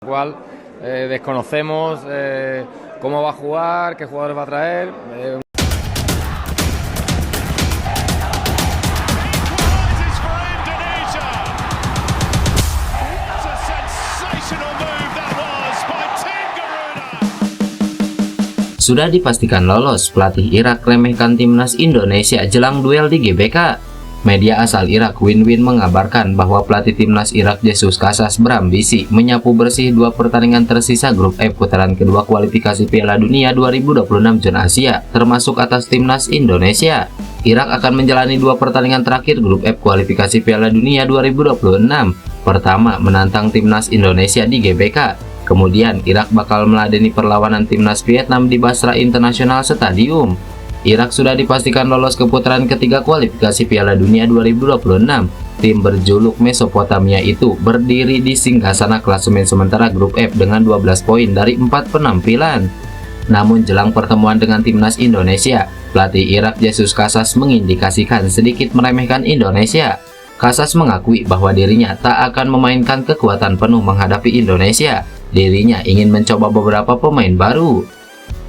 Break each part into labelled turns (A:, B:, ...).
A: Cual desconocemos cómo va a jugar, qué jugadores va a traer.
B: Sudah dipastikan lolos, pelatih Irak remehkan timnas Indonesia jelang duel di GBK. Media asal Irak Win mengabarkan bahwa pelatih timnas Irak Jesus Casas berambisi menyapu bersih dua pertandingan tersisa grup F putaran kedua kualifikasi Piala Dunia 2026 zona Asia, termasuk atas timnas Indonesia. Irak akan menjalani dua pertandingan terakhir grup F kualifikasi Piala Dunia 2026. Pertama, menantang timnas Indonesia di GBK. Kemudian, Irak bakal meladeni perlawanan timnas Vietnam di Basra International Stadium. Irak sudah dipastikan lolos ke putaran ketiga kualifikasi Piala Dunia 2026. Tim berjuluk Mesopotamia itu berdiri di singgasana klasemen sementara grup F dengan 12 poin dari 4 penampilan. Namun jelang pertemuan dengan timnas Indonesia, pelatih Irak Jesus Casas mengindikasikan sedikit meremehkan Indonesia. Casas mengakui bahwa dirinya tak akan memainkan kekuatan penuh menghadapi Indonesia. Dirinya ingin mencoba beberapa pemain baru.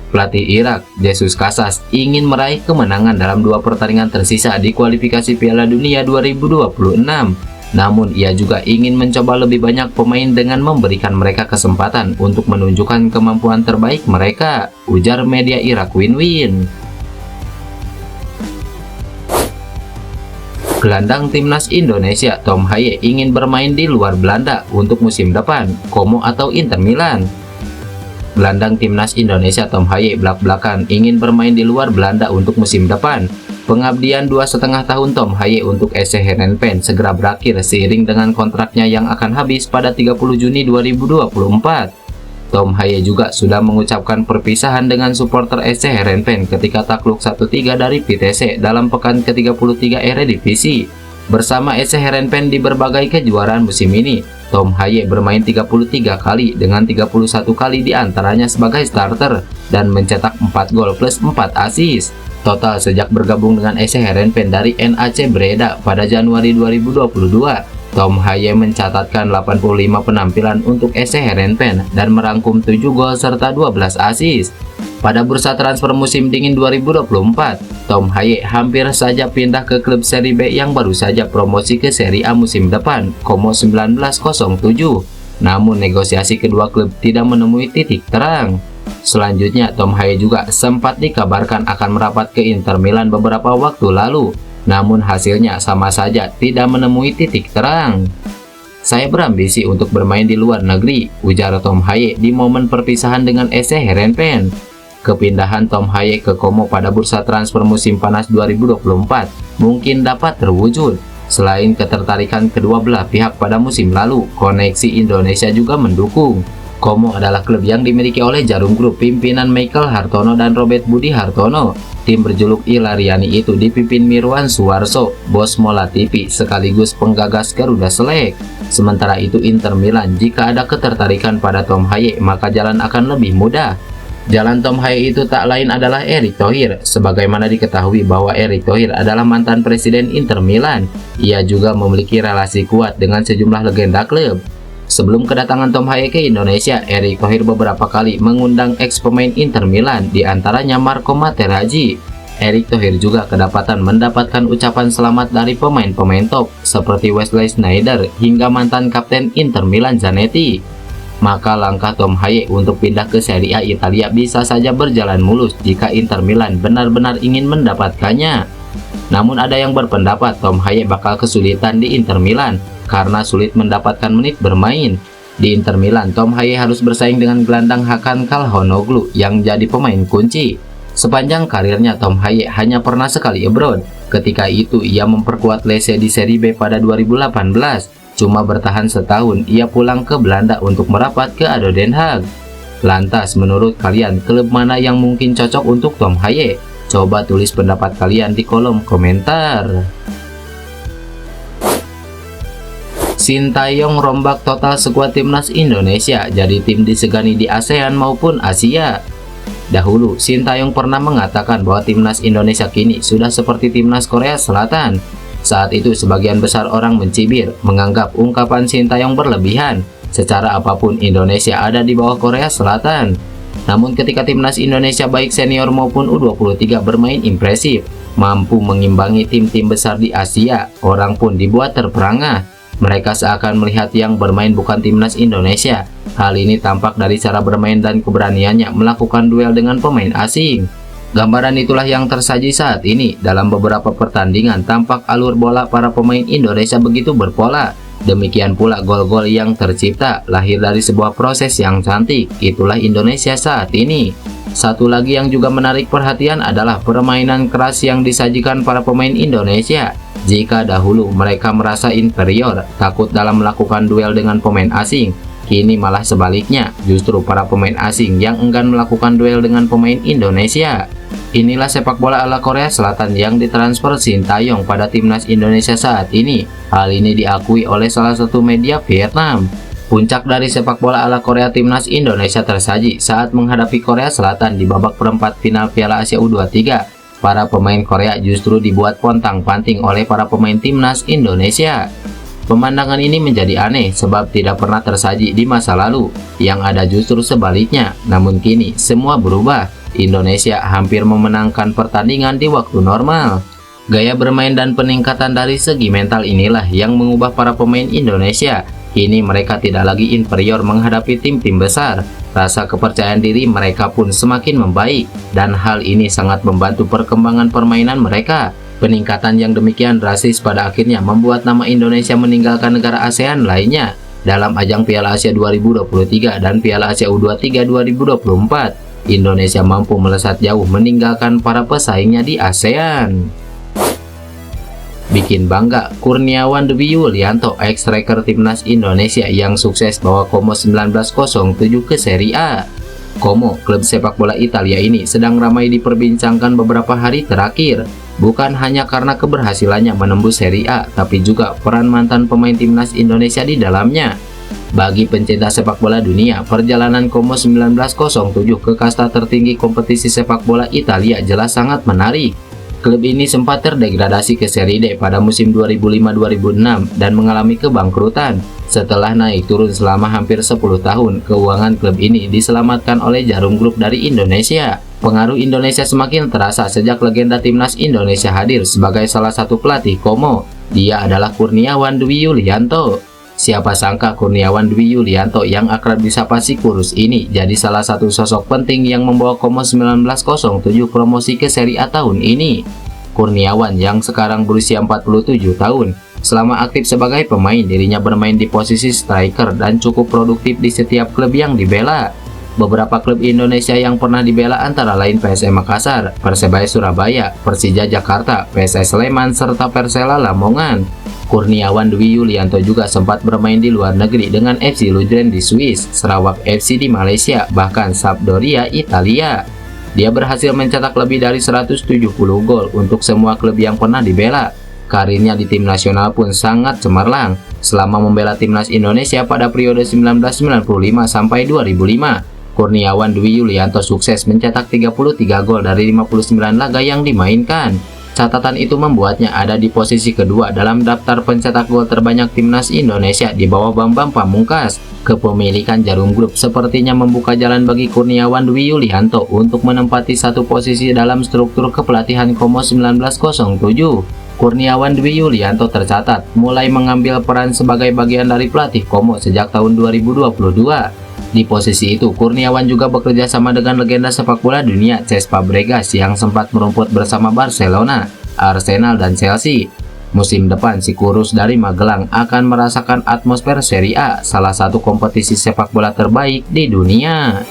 B: Pelatih Irak, Jesus Casas, ingin meraih kemenangan dalam dua pertandingan tersisa di kualifikasi Piala Dunia 2026. Namun, ia juga ingin mencoba lebih banyak pemain dengan memberikan mereka kesempatan untuk menunjukkan kemampuan terbaik mereka, ujar media Irak Win. Gelandang timnas Indonesia Tom Haye ingin bermain di luar Belanda untuk musim depan, Como atau Inter Milan. Gelandang timnas Indonesia Tom Haye belak-belakan ingin bermain di luar Belanda untuk musim depan. Pengabdian 2,5 tahun Tom Haye untuk SC Heerenveen segera berakhir seiring dengan kontraknya yang akan habis pada 30 Juni 2024. Tom Haye juga sudah mengucapkan perpisahan dengan supporter SC Heerenveen ketika takluk 1-3 dari PTC dalam pekan ke-33 Eredivisie. Bersama SC Heerenveen di berbagai kejuaraan musim ini, Tom Haye bermain 33 kali dengan 31 kali diantaranya sebagai starter dan mencetak 4 gol plus 4 assist. Total sejak bergabung dengan SC Heerenveen dari NAC Breda pada Januari 2022, Tom Haye mencatatkan 85 penampilan untuk SC Heerenveen dan merangkum 7 gol serta 12 assist. Pada bursa transfer musim dingin 2024, Tom Haye hampir saja pindah ke klub Serie B yang baru saja promosi ke Serie A musim depan, Como 1907. Namun negosiasi kedua klub tidak menemui titik terang. Selanjutnya, Tom Haye juga sempat dikabarkan akan merapat ke Inter Milan beberapa waktu lalu. Namun hasilnya sama saja tidak menemui titik terang. Saya berambisi untuk bermain di luar negeri, ujar Tom Haye di momen perpisahan dengan SC Heerenveen. Kepindahan Tom Haye ke Como pada bursa transfer musim panas 2024 mungkin dapat terwujud. Selain ketertarikan kedua belah pihak pada musim lalu, koneksi Indonesia juga mendukung. Como adalah klub yang dimiliki oleh Jarum Group pimpinan Michael Hartono dan Robert Budi Hartono. Tim berjuluk Ilariani itu dipimpin Mirwan Suwarso, bos Mola TV sekaligus penggagas Garuda Select. Sementara itu Inter Milan, jika ada ketertarikan pada Tom Haye maka jalan akan lebih mudah. Jalan Tom Haye itu tak lain adalah Erick Thohir. Sebagaimana diketahui bahwa Erick Thohir adalah mantan presiden Inter Milan. Ia juga memiliki relasi kuat dengan sejumlah legenda klub. Sebelum kedatangan Tom Haye ke Indonesia, Erick Thohir beberapa kali mengundang ex-pemain Inter Milan, diantaranya Marco Materazzi. Erick Thohir juga kedapatan mendapatkan ucapan selamat dari pemain-pemain top seperti Wesley Sneijder hingga mantan kapten Inter Milan Zanetti. Maka langkah Tom Haye untuk pindah ke Serie A Italia bisa saja berjalan mulus jika Inter Milan benar-benar ingin mendapatkannya. Namun ada yang berpendapat Tom Haye bakal kesulitan di Inter Milan karena sulit mendapatkan menit bermain. Di Inter Milan, Tom Haye harus bersaing dengan gelandang Hakan Calhanoglu yang jadi pemain kunci. Sepanjang karirnya, Tom Haye hanya pernah sekali abroad. Ketika itu, ia memperkuat Lecce di Serie B pada 2018. Cuma bertahan setahun, ia pulang ke Belanda untuk merapat ke ADO Den Haag. Lantas, menurut kalian, klub mana yang mungkin cocok untuk Tom Haye? Coba tulis pendapat kalian di kolom komentar. Sintayong rombak total skuad timnas Indonesia, jadi tim disegani di ASEAN maupun Asia. Dahulu, Sintayong pernah mengatakan bahwa timnas Indonesia kini sudah seperti timnas Korea Selatan. Saat itu sebagian besar orang mencibir, menganggap ungkapan Sintayong berlebihan. secara apapun Indonesia ada di bawah Korea Selatan. Namun ketika timnas Indonesia baik senior maupun U23 bermain impresif, mampu mengimbangi tim-tim besar di Asia, orang pun dibuat terperangah. Mereka seakan melihat yang bermain bukan timnas Indonesia. Hal ini tampak dari cara bermain dan keberaniannya melakukan duel dengan pemain asing. Gambaran itulah yang tersaji saat ini. Dalam beberapa pertandingan tampak alur bola para pemain Indonesia begitu berpola. Demikian pula gol-gol yang tercipta lahir dari sebuah proses yang cantik. Itulah Indonesia saat ini. Satu lagi yang juga menarik perhatian adalah permainan keras yang disajikan para pemain Indonesia. Jika dahulu mereka merasa inferior, takut dalam melakukan duel dengan pemain asing, kini malah sebaliknya, justru para pemain asing yang enggan melakukan duel dengan pemain Indonesia. Inilah sepak bola ala Korea Selatan yang ditransfer Sintayong pada timnas Indonesia saat ini. Hal ini diakui oleh salah satu media Vietnam. Puncak dari sepak bola ala Korea timnas Indonesia tersaji saat menghadapi Korea Selatan di babak perempat final Piala Asia U23. Para pemain Korea justru dibuat pontang-panting oleh para pemain timnas Indonesia. Pemandangan ini menjadi aneh sebab tidak pernah tersaji di masa lalu, yang ada justru sebaliknya. Namun kini semua berubah. Indonesia hampir memenangkan pertandingan di waktu normal. Gaya bermain dan peningkatan dari segi mental inilah yang mengubah para pemain Indonesia. Kini mereka tidak lagi inferior menghadapi tim-tim besar. Rasa kepercayaan diri mereka pun semakin membaik, dan hal ini sangat membantu perkembangan permainan mereka. Peningkatan yang demikian drastis pada akhirnya membuat nama Indonesia meninggalkan negara ASEAN lainnya dalam ajang Piala Asia 2023 dan Piala Asia U23 2024. Indonesia mampu melesat jauh meninggalkan para pesaingnya di ASEAN. Bikin bangga, Kurniawan Dwi Yulianto, ex-striker timnas Indonesia yang sukses bawa Como 1907 ke Serie A. Como, klub sepak bola Italia ini sedang ramai diperbincangkan beberapa hari terakhir. Bukan hanya karena keberhasilannya menembus Serie A, tapi juga peran mantan pemain timnas Indonesia di dalamnya. Bagi pencinta sepak bola dunia, perjalanan Como 1907 ke kasta tertinggi kompetisi sepak bola Italia jelas sangat menarik. Klub ini sempat terdegradasi ke Serie D pada musim 2005-2006 dan mengalami kebangkrutan. Setelah naik turun selama hampir 10 tahun, keuangan klub ini diselamatkan oleh Jarum Group dari Indonesia. Pengaruh Indonesia semakin terasa sejak legenda timnas Indonesia hadir sebagai salah satu pelatih Como. Dia adalah Kurniawan Dwi Yulianto. Siapa sangka Kurniawan Dwi Yulianto yang akrab disapa si kurus ini jadi salah satu sosok penting yang membawa Como 1907 promosi ke Serie A tahun ini. Kurniawan yang sekarang berusia 47 tahun, selama aktif sebagai pemain dirinya bermain di posisi striker dan cukup produktif di setiap klub yang dibela. Beberapa klub Indonesia yang pernah dibela antara lain PSM Makassar, Persebaya Surabaya, Persija Jakarta, PSS Sleman, serta Persela Lamongan. Kurniawan Dwi Yulianto juga sempat bermain di luar negeri dengan FC Luzern di Swiss, Sarawak FC di Malaysia, bahkan Sampdoria Italia. Dia berhasil mencetak lebih dari 170 gol untuk semua klub yang pernah dibela. Karirnya di tim nasional pun sangat cemerlang. Selama membela timnas Indonesia pada periode 1995 sampai 2005, Kurniawan Dwi Yulianto sukses mencetak 33 gol dari 59 laga yang dimainkan. Catatan itu membuatnya ada di posisi kedua dalam daftar pencetak gol terbanyak timnas Indonesia di bawah Bambang Pamungkas. Kepemilikan Jarum Group sepertinya membuka jalan bagi Kurniawan Dwi Yulianto untuk menempati satu posisi dalam struktur kepelatihan Como 1907. Kurniawan Dwi Yulianto tercatat mulai mengambil peran sebagai bagian dari pelatih Como sejak tahun 2022. Di posisi itu, Kurniawan juga bekerja sama dengan legenda sepak bola dunia Cesc Fabregas yang sempat merumput bersama Barcelona, Arsenal, dan Chelsea. Musim depan, si kurus dari Magelang akan merasakan atmosfer Serie A, salah satu kompetisi sepak bola terbaik di dunia.